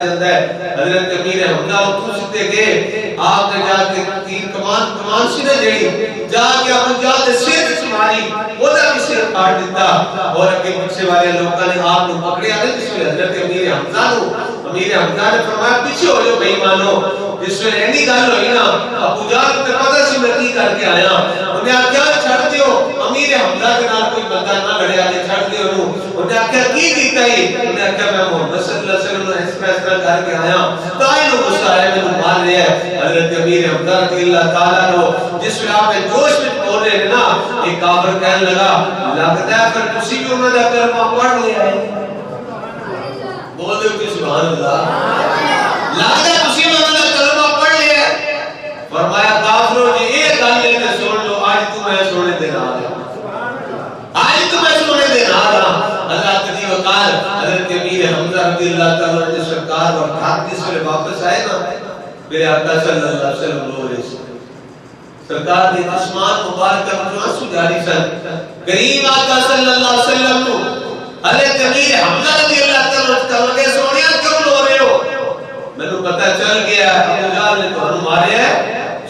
حضرت امیر حمزہ اتو ستے گئے آپ نے جا کے تیر کمان سی نہ جڑی جا کے اپن جا کے سیر سماری وہ دا بھی سیر کاٹ دیتا اور اگے پیچھے والے لوگوں نے آپ کو پکڑیا نہیں جس میں حضرت امیر حمزہ نے فرمایا پیچھے ہو جو بھائی مانو جس میں اینی گل ہوئی نا ابو جہل تے پتہ سی میں کی کر کے آیا انہیں کیا چھڑ دیو امیر حمزہ کے نال کوئی بندہ نہ لڑیا تے چھڑ دیو انہیں کیا کی کیتا ہی انہیں کیا میں محمد صلی اللہ علیہ وسلم نے اس فیصلہ کر کے آیا تائیں نو غصہ ہے میں مار لیا ہے حضرت امیر حمزہ رضی اللہ تعالیٰ نو جس میں آپ نے جوش میں بول رہے ہیں نا ایک کافر کہنے لگا لگتا ہے پھر کسی بھی انہوں نے کلمہ پڑھ لیا ہے بول دے کہ سبحان اللہ لگتا ہے کسی بھی انہوں نے کلمہ پڑھ لیا ہے فرمایا کافروں جی ایک گل لے کے سن لو آج تو میں سونے دے رہا آج تو میں سونے دے رہا اللہ تجی وقال حضرت امیر حمزہ رضی اللہ تعالیٰ نے سرکار اور بھارتی سے واپس آئے نا میرے آقا صلی اللہ علیہ وسلم رو رہے سے سرکار نے عثمان مبارک رمضان سو جاری سن قریب آقا صلی اللہ علیہ وسلم کو حضرت امیر حمزہ رضی اللہ تعالیٰ نے سونیا کیوں رو رہے ہو میں نے پتہ چل گیا ابو جہل نے تو مارے ہے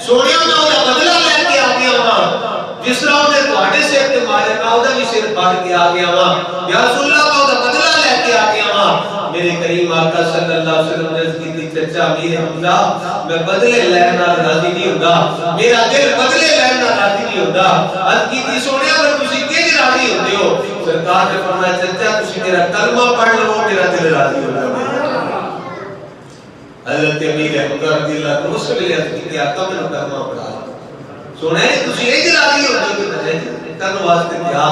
سونیا میں انہیں بدلہ لے کے آ گیا وہاں جس طرح انہیں تواڈے سے ایک مارے میں انہیں بھی سر پاڑ کے آ گیا وہاں یا رسول اللہ کا انہیں بدلہ لے کے آ گیا وہاں میرے کریم آقا صلی اللہ علیہ وسلم نے کی تھی چچا امیر حمزہ میں بدلے لینا راضی نہیں ہوگا میرا دل بدلے لینا راضی نہیں ہوگا عرض کی تھی سونیا پر تسی کیج راضی ہوتے ہو سرکار نے فرمایا چچا تسی میرا کلمہ پڑھ لو میرا دل راضی ہوگا حضرت امیر حمزہ رضی اللہ عنہ سے ملے عرض کی آقا میں نے کلمہ پڑھا سونے تسی ایج راضی ہوتے ہو کہ کرنے واسطے کیا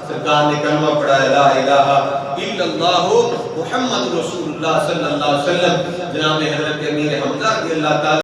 سرکار نے کلمہ پڑھا لا الہ الا اللہ محمد رسول اللہ صلی اللہ علیہ وسلم جناب حضرت امیر حمزہ رضی اللہ تعالی